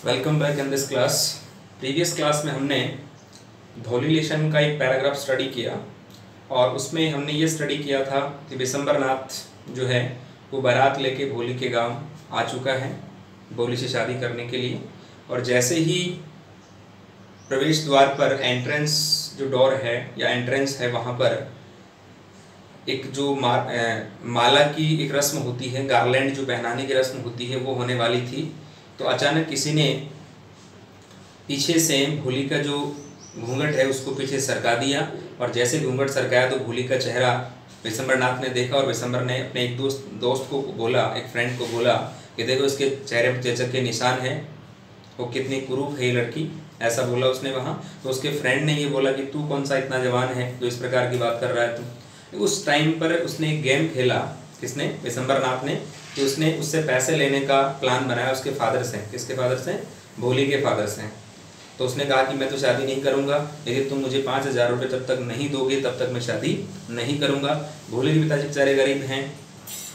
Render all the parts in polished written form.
Welcome back in this class. Previous class में हमने धौलीलेशन का एक पैराग्राफ स्टडी किया और उसमें हमने ये स्टडी किया था कि विशंबरनाथ जो है वो बारात लेके भोली के गांव आ चुका है भोली से शादी करने के लिए। और जैसे ही प्रवेश द्वार पर एंट्रेंस जो डोर है या एंट्रेंस है वहाँ पर एक जो माला की एक रस्म होती है, गार्लैंड जो पहनाने की रस्म होती है वो होने वाली थी। तो अचानक किसी ने पीछे से भोली का जो घूंघट है उसको पीछे सरका दिया और जैसे घूंघट सरकाया तो भोली का चेहरा विशंबरनाथ ने देखा और विशंबर ने अपने एक दोस्त को बोला, एक फ्रेंड को बोला कि देखो इसके चेहरे पर चेचक के निशान है, वो कितनी कुरूप है ये लड़की, ऐसा बोला उसने वहाँ। तो उसके फ्रेंड ने ये बोला कि तू कौन सा इतना जवान है जो इस प्रकार की बात कर रहा है तू। उस टाइम पर उसने एक गेम खेला, किसने? विशंबरनाथ ने, कि उसने उससे पैसे लेने का प्लान बनाया उसके फादर से। किसके फादर से? भोली के फादर से। तो उसने कहा कि मैं तो शादी नहीं करूंगा, लेकिन तुम मुझे 5,000 रुपये जब तक नहीं दोगे तब तक मैं शादी नहीं करूंगा। भोली के पिताजी बेचारे गरीब हैं,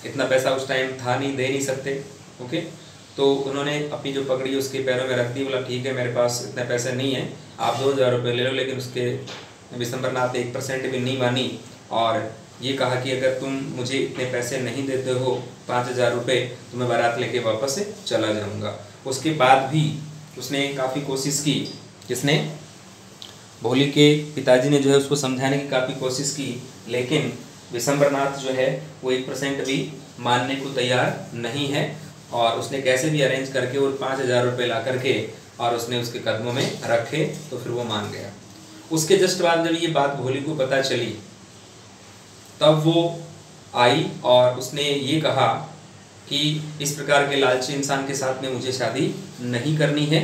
इतना पैसा उस टाइम था नहीं, दे नहीं सकते। ओके, तो उन्होंने अपनी जो पकड़ी उसके पैरों में रख दी, बोला ठीक है मेरे पास इतने पैसे नहीं हैं, आप 2,000 रुपये ले लो। लेकिन उसके विशंबरनाथ ने 1% भी नहीं मानी और ये कहा कि अगर तुम मुझे इतने पैसे नहीं देते हो 5,000 रुपये तो मैं बारात लेके वापस से चला जाऊंगा। उसके बाद भी उसने काफ़ी कोशिश की, किसने? भोली के पिताजी ने जो है उसको समझाने की काफ़ी कोशिश की, लेकिन विशंबरनाथ जो है वो 1% भी मानने को तैयार नहीं है। और उसने कैसे भी अरेंज करके वो 5,000 रुपये ला करके और उसने उसके कदमों में रखे तो फिर वो मान गया। उसके जस्ट बाद जब ये बात भोली को पता चली तब वो आई और उसने ये कहा कि इस प्रकार के लालची इंसान के साथ में मुझे शादी नहीं करनी है,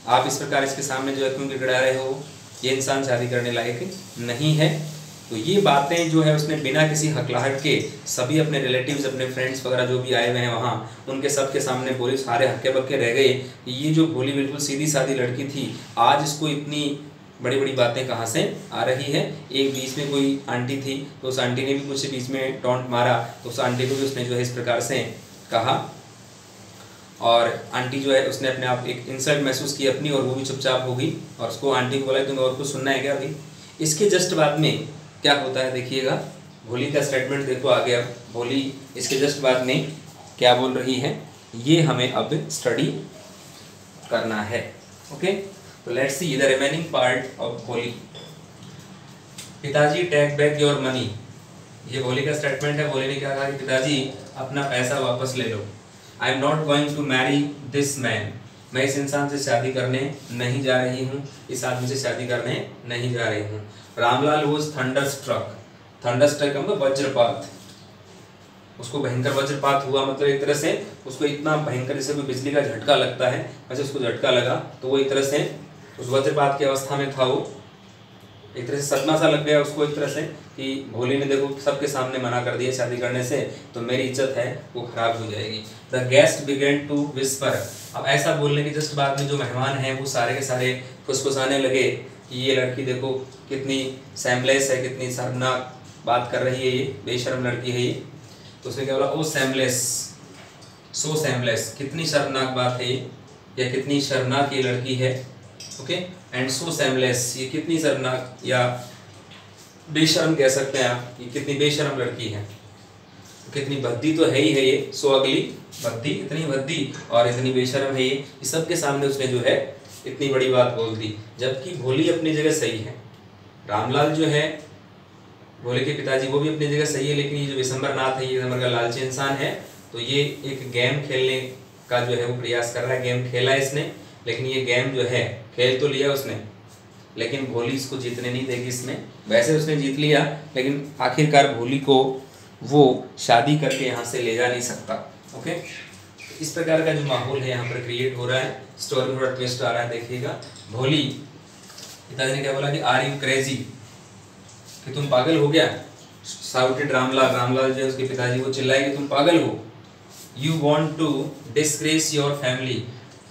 आप इस प्रकार इसके सामने जो है क्यों गिड़गिड़ा रहे हो, ये इंसान शादी करने लायक नहीं है। तो ये बातें जो है उसने बिना किसी हकलाहट के सभी अपने रिलेटिव्स, अपने फ्रेंड्स वगैरह जो भी आए हुए हैं वहाँ, उनके सबके सामने बोली, सारे हक्के बक्के रह गए कि ये जो भोली बिल्कुल सीधी सादी लड़की थी, आज इसको इतनी बड़ी बड़ी बातें कहाँ से आ रही है। एक बीच में कोई आंटी थी तो उस आंटी ने भी कुछ बीच में टॉन्ट मारा, तो उस आंटी को भी उसने जो है इस प्रकार से कहा और आंटी जो है उसने अपने आप एक इंसल्ट महसूस की अपनी और वो भी चुपचाप हो गई। और उसको आंटी को बोला तुम्हें और कुछ सुनना है क्या अभी? इसके जस्ट बाद में क्या होता है देखिएगा, भोली का स्टेटमेंट देखो आगे। अब भोली इसके जस्ट बाद में क्या बोल रही है ये हमें अब स्टडी करना है। ओके, तो let's see the remaining part of भोली। पिताजी टेक बैक योर मनी, ये भोली का स्टेटमेंट है। भोली ने क्या कहा कि पिताजी अपना पैसा वापस ले लो। I am not going to marry this man, मैं इस इंसान से शादी करने नहीं जा रही हूँ, इस आदमी से शादी करने नहीं जा रही हूँ। रामलाल वॉज थंडरस्ट्रक, थंडरस्ट्रक मतलब वज्रपात, उसको भयंकर वज्रपात हुआ, मतलब एक तरह से उसको इतना भयंकर जैसे कोई बिजली का झटका लगता है वैसे उसको झटका लगा। तो वो एक तरह से उस वज्रपात की अवस्था में था, वो एक तरह से सदमा सा लग गया उसको, एक तरह से कि भोली ने देखो सबके सामने मना कर दिया शादी करने से, तो मेरी इज्जत है वो खराब हो जाएगी। The guest began to whisper, अब ऐसा बोलने के जस्ट बाद में जो मेहमान हैं वो सारे के सारे फुसफुसाने लगे कि ये लड़की देखो कितनी सैमलेस है, कितनी शर्मनाक बात कर रही है, ये बेशर्म लड़की है ये। तो उसने क्या बोला, ओ सैमलेस, सो सैमलेस, कितनी शर्मनाक बात है ये, या कितनी शर्मनाक ये लड़की है। ओके, एंड सो सैमलेस, ये कितनी शर्मनाक या बेशर्म कह सकते हैं आप, ये कितनी बेशर्म लड़की है, कितनी भद्दी तो है ही है ये, सो अगली, भद्दी, इतनी भद्दी और इतनी बेशर्म है ये सबके सामने उसने जो है इतनी बड़ी बात बोल दी। जबकि भोली अपनी जगह सही है, रामलाल जो है भोली के पिताजी वो भी अपनी जगह सही है, लेकिन ये जो विशंबरनाथ है ये नंबर का लालची इंसान है। तो ये एक गेम खेलने का जो है वो प्रयास कर रहा है, गेम खेला है इसने, लेकिन ये गेम जो है खेल तो लिया उसने, लेकिन भोली इसको जीतने नहीं देगी इसमें। वैसे उसने जीत लिया लेकिन आखिरकार भोली को वो शादी करके यहाँ से ले जा नहीं सकता। ओके, इस प्रकार का जो माहौल है यहाँ पर क्रिएट हो रहा है। स्टोरी में थोड़ा ट्विस्ट आ रहा है, देखिएगा। भोली पिताजी ने क्या बोला कि आर यू क्रेजी, कि तुम पागल हो गया। साउटेड रामलाल, रामलाल जो है उसके पिताजी वो चिल्लाए कि तुम पागल हो। You want to disgrace your family,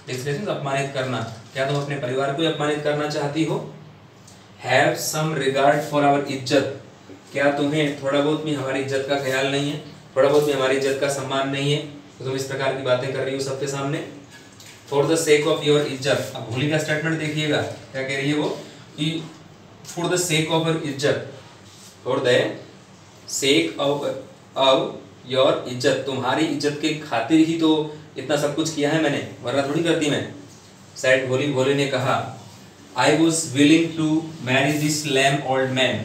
disgrace अपमानित करना, क्या तुम अपने परिवार को अपमानित करना चाहती हो। Have some regard for our इज्जत, क्या तुम्हें थोड़ा बहुत भी हमारी इज्जत का ख्याल नहीं है, थोड़ा बहुत भी हमारी इज्जत का सम्मान नहीं है, तो तुम इस प्रकार की बातें कर रही हो सबके सामने। For the sake of your इज्जत। अब भोली का स्टेटमेंट देखिएगा क्या कह रही है वो, कि for the sake of your इज्जत, for the sake of your इज्जत, तुम्हारी इज्जत के खातिर ही तो इतना सब कुछ किया है मैंने, वरना थोड़ी करती मैं। सैड भोली, भोली ने कहा I was willing to marry this lame old man,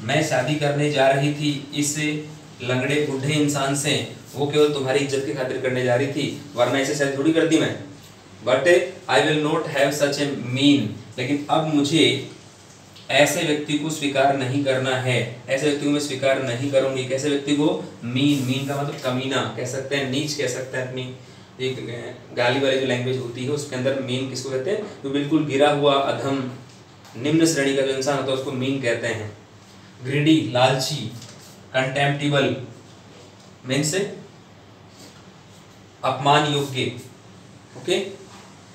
मैं शादी करने जा रही थी इस लंगड़े बूढ़े इंसान से, वो केवल तुम्हारी इज्जत की खातिर करने जा रही थी, वरना ऐसे शायद थोड़ी करती मैं। But I will not have such a mean, लेकिन अब मुझे ऐसे व्यक्ति को स्वीकार नहीं करना है, ऐसे व्यक्ति को मैं स्वीकार नहीं करूंगी। कैसे व्यक्ति को? मीन, मीन का मतलब कमीना कह सकते हैं, नीच कह सकते हैं, अपनी एक गाली वाली जो लैंग्वेज होती है उसके अंदर मीन किसको कहते हैं? तो बिल्कुल गिरा हुआ, अधम, निम्न श्रेणी का जो इंसान होता है उसको मीन कहते हैं। ग्रीडी, लालची, कंटेम्प्टिबल मीन्स अपमान योग्य। ओके,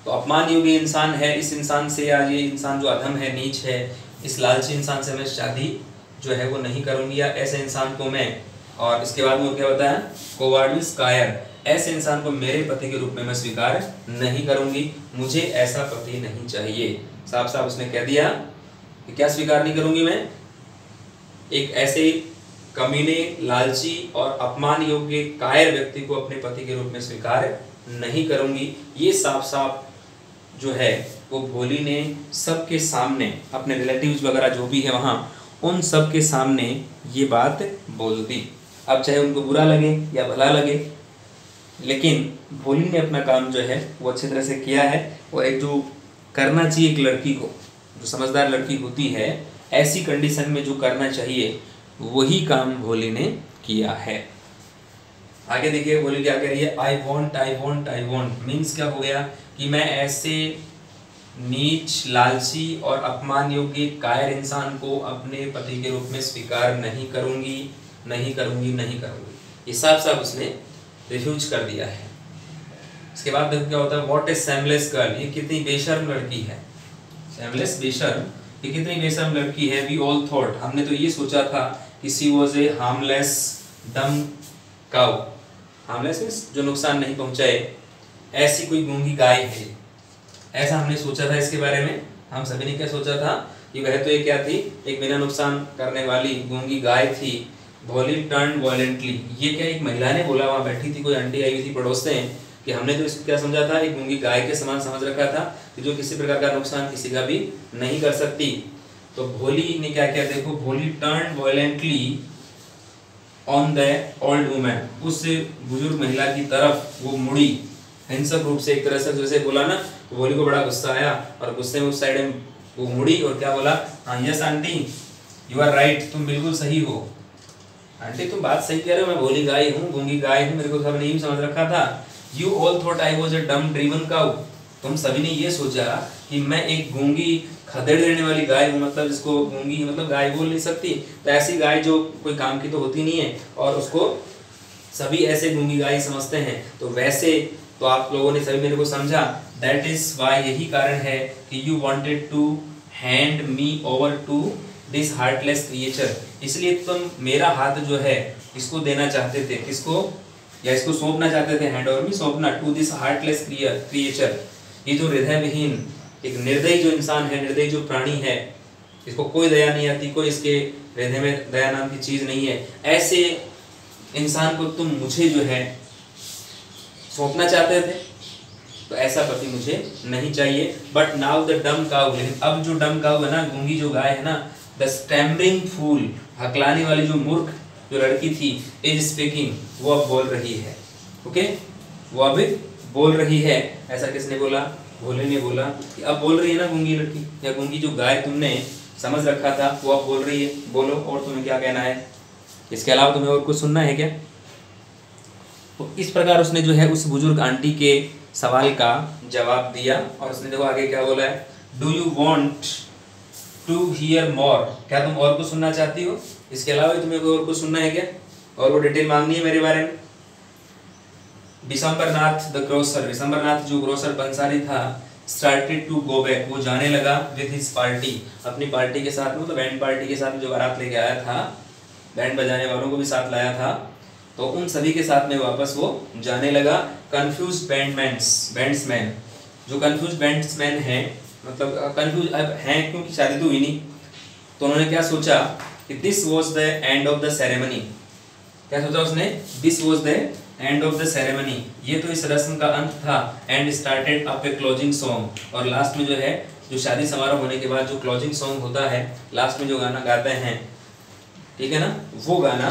तो अपमान योग्य इंसान है, इस इंसान से, या ये इंसान जो अधम है, नीच है, इस लालची इंसान से मैं शादी जो है वो नहीं करूंगी, या ऐसे इंसान को मैं, और इसके बाद में क्या बताया? कोवार्डिस, कायर, ऐसे इंसान को मेरे पति के रूप में मैं स्वीकार नहीं करूंगी, मुझे ऐसा पति नहीं चाहिए। साफ साफ उसने कह दिया कि क्या स्वीकार नहीं करूंगी मैं? एक ऐसे कमीने, लालची और अपमान योग्य कायर व्यक्ति को अपने पति के रूप में स्वीकार नहीं करूंगी। ये साफ साफ जो है वो भोली ने सबके सामने, अपने रिलेटिव्स वगैरह जो भी है वहाँ, उन सब के सामने ये बात बोल दी। अब चाहे उनको बुरा लगे या भला लगे, लेकिन भोली ने अपना काम जो है वो अच्छी तरह से किया है। वो एक जो करना चाहिए एक लड़की को, जो समझदार लड़की होती है, ऐसी कंडीशन में जो करना चाहिए वही काम भोली ने किया है। आगे देखिए भोली क्या कह रही है? I want, I want, I want means क्या हो गया कि मैं ऐसे नीच, लालची और अपमान योग्य कायर इंसान को अपने पति के रूप में स्वीकार नहीं करूंगी, नहीं करूंगी, नहीं करूंगी। ये साफ साफ उसने रिफ्यूज कर दिया है। इसके बाद देखो क्या होता है? व्हाट इज सेमलेस गर्ल, ये कितनी बेशर्म लड़की है। सेमलेस, बेशर्म, ये कितनी बेशर्म लड़की है। वी ऑल थॉट, हमने तो ये सोचा था कि शी वाज ए हार्मलेस डम काउ। हार्मलेस मींस जो नुकसान नहीं पहुंचाए, ऐसी कोई गूंगी गाय है, ऐसा हमने सोचा था इसके बारे में। हम सभी ने क्या सोचा था कि वह तो ये क्या थी? एक बिना नुकसान करने वाली गूंगी गाय थी। भोली टर्न वायलेंटली, ये क्या एक महिला ने बोला, वहाँ बैठी थी कोई आंटी आई हुई थी पड़ोस से, कि हमने तो इसको क्या समझा था? एक गूंगी गाय के समान समझ रखा था कि जो किसी प्रकार का नुकसान किसी का भी नहीं कर सकती। तो भोली ने क्या किया? देखो, भोली turn violently on the old woman, उस बुजुर्ग महिला की तरफ वो मुड़ी हिंसक रूप से, एक तरह से जैसे बोला ना, तो भोली को बड़ा गुस्सा आया और गुस्से में उस साइड में वो मुड़ी और क्या बोला? हाँ, yes aunty, you are right, तुम बिल्कुल सही हो आंटी, तुम बात सही कह रहे हो, मैं भोली गाय हूँ, गूंगी गाय हूँ, मेरे को सब नहीं समझ रखा था। You all thought I was a डम ड्रीवन काउ, तुम सभी ने ये सोचा कि मैं एक गूंगी खदेड़ देने वाली गाय हूँ, मतलब जिसको गूंगी मतलब गाय बोल नहीं सकती, तो ऐसी गाय जो कोई काम की तो होती नहीं है, और उसको सभी ऐसे गूंगी गाय समझते हैं। तो वैसे तो आप लोगों ने सभी मेरे को समझा, दैट इज वाई, यही कारण है कि you wanted to hand me over to this heartless creature, इसलिए तुम मेरा हाथ जो है इसको देना चाहते थे, किसको? या इसको सौंपना चाहते थे, हैंड ओवर मी, सौंपना, टू दिस हार्टलेस क्रिएचर, ये जो हृदय विहीन, एक निर्दयी जो इंसान है, निर्दयी जो प्राणी है, इसको कोई दया नहीं आती, कोई इसके हृदय में दया नाम की चीज नहीं है, ऐसे इंसान को तुम मुझे जो है सौंपना चाहते थे, तो ऐसा पति मुझे नहीं चाहिए। But now the dumb cow, लेकिन अब जो डम काउ है ना, गूंगी जो गाय है ना, द स्टैमरिंग फूल, हकलाने वाली जो मूर्ख जो लड़की थी, इज स्पीकिंग, वो अब बोल रही है। ओके, वो अब बोल रही है। ऐसा किसने बोला? भोले ने बोला कि अब बोल रही है ना गूंगी लड़की, या गूंगी जो गाय तुमने समझ रखा था वो अब बोल रही है, बोलो और तुम्हें क्या कहना है, इसके अलावा तुम्हें और कुछ सुनना है क्या? तो इस प्रकार उसने जो है उस बुजुर्ग आंटी के सवाल का जवाब दिया, और उसने देखो आगे क्या बोला है? Do you want to hear more, क्या तुम और कुछ सुनना चाहती हो? इसके अलावा तुम्हें कोई और कुछ सुनना है क्या, और वो डिटेल मांगनी है मेरे बारे में? विशंबरनाथ द ग्रोसर, विशंबरनाथ जो ग्रोसर पंसारी था, स्टार्टेड टू गो बैक, वो जाने लगा विद हिज पार्टी, अपनी पार्टी के साथ में, तो बैंड पार्टी के साथ में जो बारात लेके आया था, बैंड बजाने वालों को भी साथ लाया था, तो उन सभी के साथ में वापस वो जाने लगा। कंफ्यूज बैंड्समैन, जो कंफ्यूज बैट्समैन है, मतलब कंफ्यूज अब हैं क्योंकि शादी तो हुई नहीं, तो उन्होंने क्या सोचा कि this was the end of the ceremony. क्या सोचा उसने? This was the end of the ceremony, ये तो इस रस्म का अंत था। And started up a closing song, और लास्ट में जो है, जो शादी समारोह होने के बाद जो क्लोजिंग सॉन्ग होता है, लास्ट में जो गाना गाते हैं, ठीक है ना, वो गाना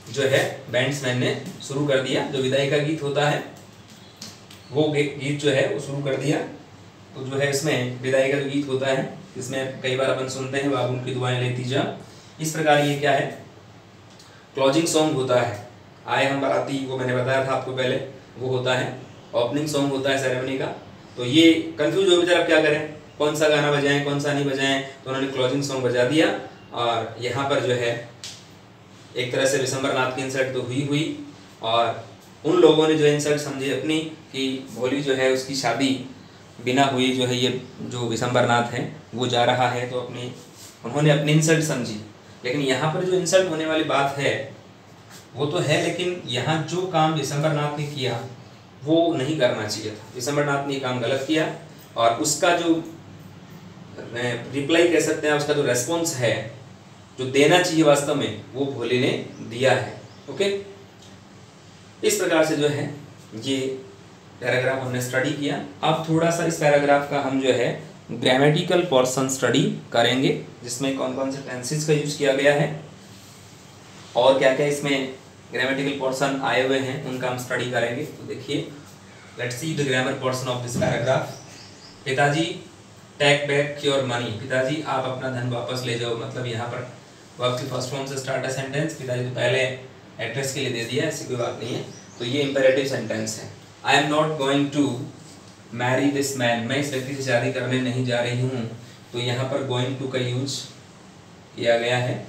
जो है बैट्समैन ने शुरू कर दिया। जो विदाई का गीत होता है वो गीत जो है वो शुरू कर दिया। तो जो है इसमें विदाई का जो गीत होता है, इसमें कई बार अपन सुनते हैं, बाबू की दुआएं लेती जा, इस प्रकार ये क्या है, क्लोजिंग सॉन्ग होता है। आए हम बाराती, वो मैंने बताया था आपको पहले, वो होता है। ओपनिंग सॉन्ग होता है सेरेमनी का। तो ये कंफ्यूज हो बेचारा, अब क्या करें, कौन सा गाना बजाएं कौन सा नहीं बजाएं, तो उन्होंने क्लोजिंग सॉन्ग बजा दिया। और यहाँ पर जो है एक तरह से विशंबर नाथ की इंसल्ट तो हुई, और उन लोगों ने जो इंसल्ट समझी अपनी कि भोली जो है उसकी शादी बिना हुई जो है, ये जो विशंबर नाथ है वो जा रहा है, तो उन्होंने अपनी इंसल्ट समझी। लेकिन यहाँ पर जो इंसल्ट होने वाली बात है वो तो है, लेकिन यहाँ जो काम विशंबर नाथ ने किया वो नहीं करना चाहिए था। विशंबर नाथ ने ये काम गलत किया, और उसका जो रिप्लाई कह सकते हैं, उसका जो रेस्पॉन्स है, जो देना चाहिए वास्तव में, वो भोले ने दिया है। ओके, इस प्रकार से जो है ये पैराग्राफ हमने स्टडी किया। अब थोड़ा सा इस पैराग्राफ का हम जो है ग्रामेटिकल पोर्शन स्टडी करेंगे, जिसमें कौन कौन से टेंसेस का यूज किया गया है और क्या क्या इसमें ग्रामेटिकल पोर्शन आए हुए हैं, उनका हम स्टडी करेंगे। तो देखिए, let's see the grammar portion of this paragraph. पिताजी टेक बैक योर मनी, पिताजी आप अपना धन वापस ले जाओ। मतलब यहाँ पर वर्ब की फर्स्ट फॉर्म से स्टार्ट है सेंटेंस। पिताजी तो पहले एड्रेस के लिए दे दिया, ऐसी कोई बात नहीं है, तो ये इंपेरेटिव सेंटेंस है। I am not going to marry this man, मैं इस व्यक्ति से शादी करने नहीं जा रही हूँ। तो यहाँ पर गोइंग टू का यूज किया गया है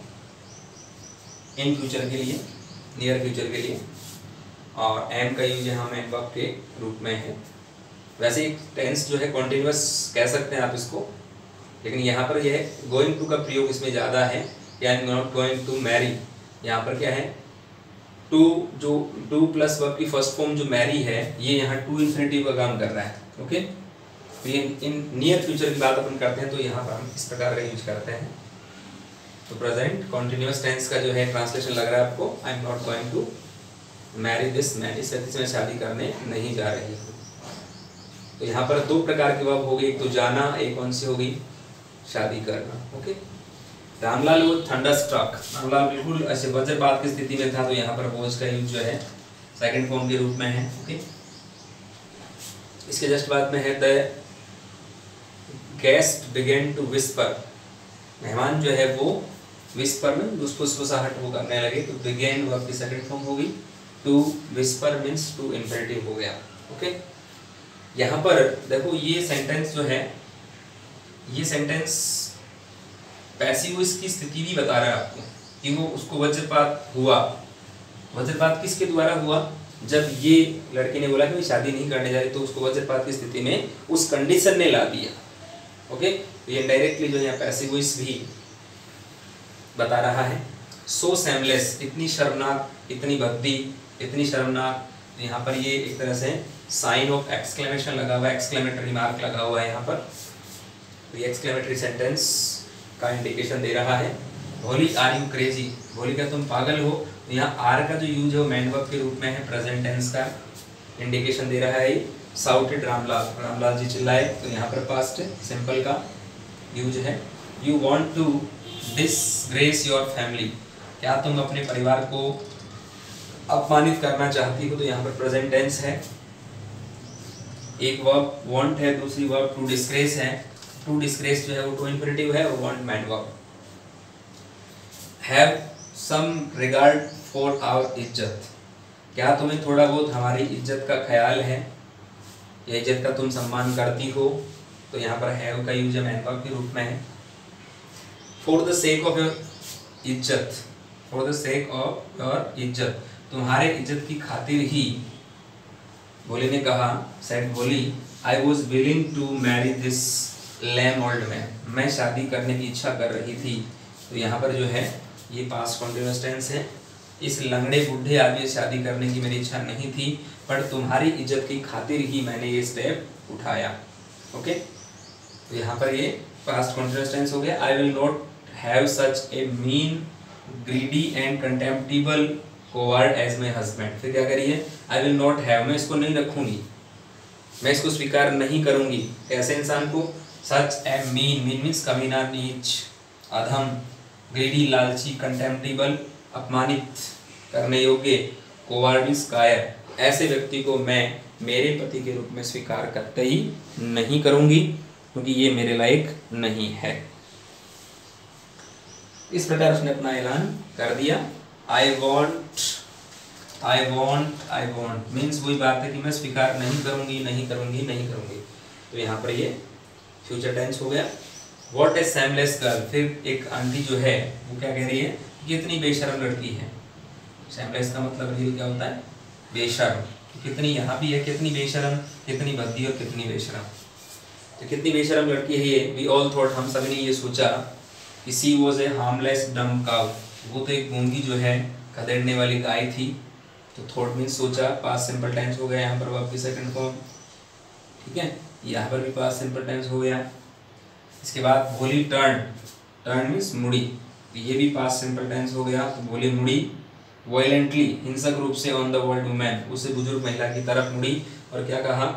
इन फ्यूचर के लिए, नियर फ्यूचर के लिए, और एम का यूज यहाँ मेन वर्ब के रूप में है। वैसे एक टेंस जो है कॉन्टिन्यूअस कह सकते हैं आप इसको, लेकिन यहाँ पर यह गोइंग टू का प्रयोग इसमें ज़्यादा है। I am not going to marry, यहाँ पर क्या है, टू, जो टू प्लस वर्ब की फर्स्ट फॉर्म जो मैरी है, ये यहाँ टू इन्फिनिटिव का काम कर रहा है। ओके, तो ये इन नियर फ्यूचर की बात अपन करते हैं, तो यहाँ पर हम इस प्रकार का यूज करते हैं। तो प्रेजेंट कॉन्टिन्यूअस टेंस का जो है ट्रांसलेशन लग रहा है आपको, I am not going to marry this man, इस व्यक्ति से मैं शादी करने नहीं जा रही हूँ। तो यहाँ पर दो प्रकार की वर्ब हो गई, एक तो जाना, एक कौन सी हो गई, शादी करना। ओके, रामलाल वो थंडरस्ट्रक, रामलाल बिल्कुल ऐसे वज्रपात की स्थिति में था, तो यहाँ पर वॉज का यूज जो है सेकंड फॉर्म के रूप में है। ओके, इसके जस्ट बाद में है the guest began to whisper, मेहमान जो है वो विस्पर में फुसफुसाहट वो करने लगे, तो बिगेन वर्ब की सेकंड फॉर्म होगी, to whisper means to imperative हो गया। ओके, यहाँ पर देखो ये सेंटेंस जो है, ये सेंटेंस पैसिव वॉइस की स्थिति भी बता रहा है आपको कि वो उसको वज्रपात हुआ। वज्रपात किसके द्वारा हुआ, जब ये लड़की ने बोला कि मैं शादी नहीं करने जा रही, तो उसको वज्रपात की स्थिति में उस कंडीशन ने ला दिया। ओके, तो ये डायरेक्टली जो है पैसिव वॉइस भी बता रहा है। सो सेमलेस, इतनी शर्मनाक, इतनी भद्दी, इतनी शर्मनाक, यहाँ पर ये एक तरह से साइन ऑफ एक्सक्लेमेशन लगा हुआ है, एक्सक्लेमेटरी मार्क लगा हुआ है यहाँ पर, तो ये एक्सक्लेमेटरी सेंटेंस का इंडिकेशन दे रहा है। भोली आर यू क्रेजी, भोली क्या तुम पागल हो, तो यहाँ आर का जो यूज है वो मैन वर्ब के रूप में है, प्रेजेंट टेंस का इंडिकेशन दे रहा है। साउटेड रामलाल, रामलाल जी चिल्लाए, तो यहाँ पर पास्ट सिंपल का यूज है। You want to disgrace your family, क्या तुम अपने परिवार को अपमानित करना चाहती हो, तो यहाँ पर प्रेजेंट टेंस है। एक वर्ब वांट है, दूसरी वर्ब टू डिसग्रेस है। टू डिसग्रेस जो है वो टू इंफिनिटिव है, और want main verb. Have some regard for our इज्जत, क्या तुम्हें थोड़ा बहुत हमारी इज्जत का ख्याल है, या इज्जत का तुम सम्मान करती हो, तो यहाँ पर हैव का यूज मैन वर्ब के रूप में है। For the sake of your इज्जत, for the sake of your इज्जत, तुम्हारे इज्जत की खातिर ही, भोली ने कहा, said Bholi, I was willing to marry this lame old man, मैं शादी करने की इच्छा कर रही थी। तो यहाँ पर जो है ये पास्ट कॉन्टिन्यूअस टेंस है। इस लंगड़े बूढ़े आदमी से शादी करने की मेरी इच्छा नहीं थी, पर तुम्हारी इज्जत की खातिर ही मैंने ये स्टेप उठाया। ओके, तो यहाँ पर ये पास्ट कंटीन्यूअस टेंस हो गया। I will not have such a mean greedy and contemptible coward as my husband. फिर क्या करिए, आई विल नॉट हैव, मैं इसको नहीं रखूंगी, मैं इसको स्वीकार नहीं करूंगी। ऐसे इंसान को, सच ए मीन, मीन मीन्स कमीना, नीच, अधम, ग्रीडी लालची, कंटेम्प्टिबल अपमानित करने योग्य, कोवर्ड मीन्स कायर, ऐसे व्यक्ति को मैं मेरे पति के रूप में स्वीकार करते ही नहीं करूंगी, क्योंकि ये मेरे लायक नहीं है। इस प्रकार उसने अपना ऐलान कर दिया। आई वॉन्ट मीन्स वही बात है कि मैं स्वीकार नहीं करूंगी, नहीं करूंगी, नहीं करूंगी। तो यहाँ पर ये फ्यूचर टेंस हो गया। वॉट ए सैमलेस गर्ल, फिर एक आंटी जो है वो क्या कह रही है, कितनी बेशर्म लड़की है। सैमलेस का मतलब रियल क्या होता है, बेशर्म। तो कितनी यहाँ भी है, कितनी बेशर्म, कितनी भद्दी और कितनी बेशर्म। तो कितनी बेशर्म लड़की है ये। वी ऑल थॉट, हम सभी ने ये सोचा कि शी वॉज ए हार्मलेस डम काउ, वो तो एक गूंगी जो है खदेड़ने वाली गाय थी। तो थॉट मीन्स सोचा, पास्ट सिंपल टेंस हो गया यहाँ पर वर्ब की सेकंड फॉर्म। ठीक है, यहाँ पर भी पास्ट सिंपल टेंस हो गया। इसके बाद भोली टर्न, टर्न मीन्स मुड़ी, तो ये भी पास्ट सिंपल टेंस हो गया। तो भोली मुड़ी, वायलेंटली हिंसक रूप से, ऑन द वर्ल्ड वुमेन, उसे बुजुर्ग महिला की तरफ मुड़ी और क्या कहा,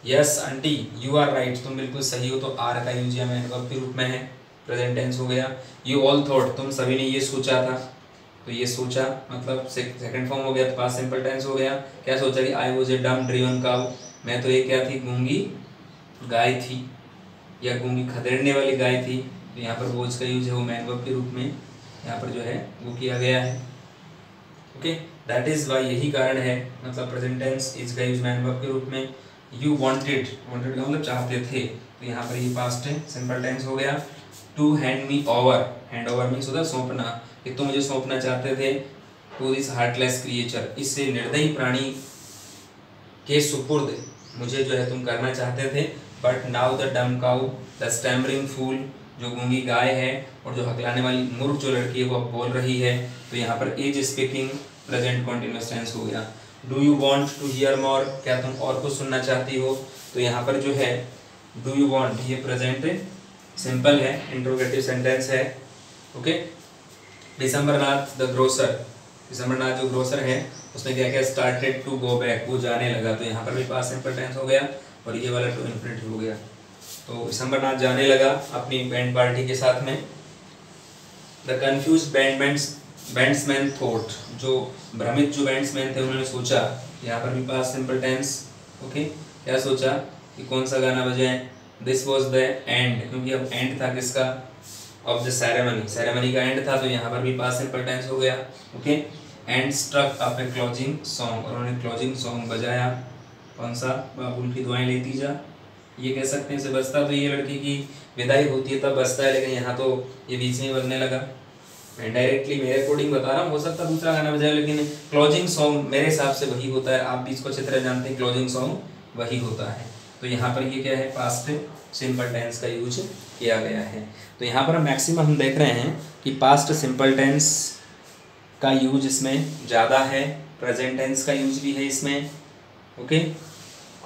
yes aunty you are right, तुम बिल्कुल सही हो। तो आर का यूज यहाँ वर्ब के रूप में है, प्रेजेंट टेंस हो गया। यू ऑल थॉट, तुम सभी ने ये सोचा था, तो ये सोचा मतलब सेकंड फॉर्म हो गया, तो पास्ट सिंपल टेंस हो गया। क्या सोचा कि आई वाज ए डम ड्रिवन काउ, मैं तो ये क्या थी, गूंगी गाय थी या गूंगी खदेड़ने वाली गाय थी। तो यहाँ पर वोज का यूज है वो मैन वर्ब के रूप में यहाँ पर जो है वो किया गया है। ओके, दैट इज वाई, यही कारण है, मतलब प्रेजेंट टेंस इज का यूज मैन वर्ब के रूप में। यू वांटेड, वांटेड का मतलब चाहते थे, तो यहाँ पर ये पास्ट सिंपल टेंस हो गया। To hand me over, hand over means होता है सौंपना, कि तुम मुझे सौंपना चाहते थे। टू दिस हार्टलेस क्रिएचर, इससे निर्दयी प्राणी के सुपुर्द मुझे जो है तुम करना चाहते थे। But now the dumb cow, the stammering fool, जो गूंगी गाय है और जो हकलाने वाली मूर्ख जो लड़की है वो अब बोल रही है। तो यहाँ पर is speaking present continuous tense हो गया। Do you want to hear more, क्या तुम और कुछ सुनना चाहती हो। तो यहाँ पर जो है डू यू वॉन्ट, ये प्रेजेंट सिंपल है, इंट्रोगेटिव सेंटेंस है। ओके, दिसंबरनाथ द ग्रोसर, दिसंबरनाथ जो ग्रोसर है उसने क्या किया, स्टार्टेड टू गो बैक, वो जाने लगा। तो यहाँ पर भी पास्ट सिंपल टेंस हो गया और ये वाला टू इन्फिनिटिव हो गया। तो दिसंबरनाथ जाने लगा अपनी बैंड पार्टी के साथ में। द कंफ्यूज बैंड्समैन थॉट, जो भ्रमित जो बैंड्समैन थे उन्होंने सोचा, यहाँ पर भी पास्ट सिंपल टेंस। ओके, क्या सोचा कि कौन सा गाना बजाएं। दिस वॉज द एंड, क्योंकि अब एंड था किसका, ऑफ द सेरेमनी, सेरेमनी का एंड था। तो यहाँ पर भी पास्ट सिंपल टेंस हो गया। Okay, and struck up a closing song, उन्होंने क्लोजिंग सॉन्ग बजाया। कौन सा, बाबू उनकी दुआएं लेती जा, ये कह सकते हैं। इसे बजता तो ये लड़की की विदाई होती है तब बजता है, लेकिन यहाँ तो ये बीच में बजने लगा। मैं डायरेक्टली मेरे अकॉर्डिंग बता रहा हूँ, हो सकता है दूसरा गाना बजाए, लेकिन क्लोजिंग सॉन्ग मेरे हिसाब से वही होता है। आप भी इसको अच्छी तरह जानते हैं, क्लोजिंग सॉन्ग वही होता है। तो यहाँ पर ये क्या है, पास्ट सिंपल टेंस का यूज किया गया है। तो यहाँ पर मैक्सिमम हम देख रहे हैं कि पास्ट सिंपल टेंस का यूज इसमें ज़्यादा है, प्रेजेंट टेंस का यूज भी है इसमें। ओके,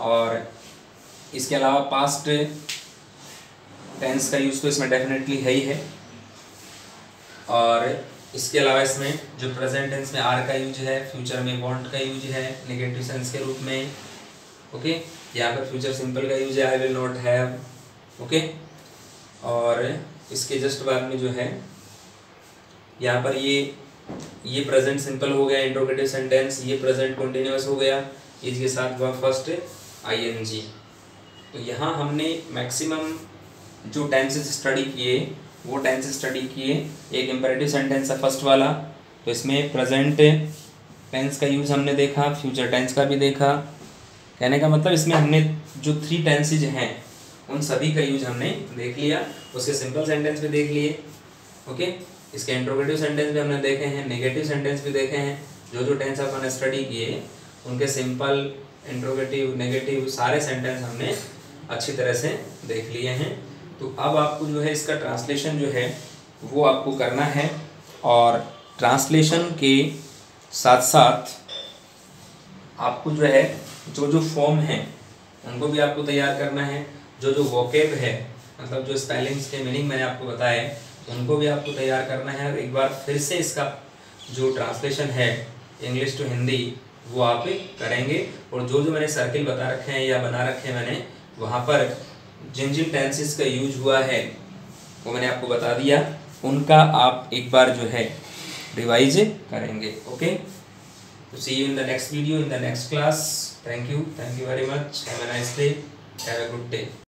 और इसके अलावा पास्ट टेंस का यूज तो इसमें डेफिनेटली है ही है। और इसके अलावा इसमें जो प्रेजेंट टेंस में आर का यूज है, फ्यूचर में वांट का यूज है नेगेटिव सेंस के रूप में। ओके, यहाँ पर फ्यूचर सिंपल का यूज है, आई विल नॉट हैव। ओके, और इसके जस्ट बाद में जो है यहाँ पर ये प्रेजेंट सिंपल हो गया, इंट्रोगेटिव सेंटेंस, ये प्रेजेंट कंटिन्यूअस हो गया, इसके साथ वर्ब फर्स्ट आईएनजी। तो यहाँ हमने मैक्सिमम जो टेंसेस स्टडी किए वो टेंसेस स्टडी किए। एक इम्पेरेटिव सेंटेंस है फर्स्ट वाला, तो इसमें प्रेजेंट टेंस का यूज़ हमने देखा, फ्यूचर टेंस का भी देखा। कहने का मतलब इसमें हमने जो 3 टेंसेज हैं उन सभी का यूज हमने देख लिया, उसके सिंपल सेंटेंस भी देख लिए। ओके, इसके इंट्रोगेटिव सेंटेंस भी हमने देखे हैं, नेगेटिव सेंटेंस भी देखे हैं। जो जो टेंस आपने स्टडी किए उनके सिंपल, इंट्रोगेटिव, नेगेटिव सारे सेंटेंस हमने अच्छी तरह से देख लिए हैं। तो अब आपको जो है इसका ट्रांसलेशन जो है वो आपको करना है, और ट्रांसलेशन के साथ साथ आपको जो है जो जो फॉर्म है उनको भी आपको तैयार करना है। जो जो वोकेब है, मतलब जो स्पेलिंग्स के मीनिंग मैंने आपको बताए, उनको भी आपको तैयार करना है। और एक बार फिर से इसका जो ट्रांसलेशन है इंग्लिश टू हिंदी वो आप करेंगे। और जो जो मैंने सर्किल बता रखे हैं या बना रखे हैं मैंने, वहाँ पर जिन जिन टेंसेस का यूज हुआ है वो मैंने आपको बता दिया, उनका आप एक बार जो है रिवाइज करेंगे। ओके, तो see you in the next video, in the next class. Thank you very much, have a nice day, have a good day.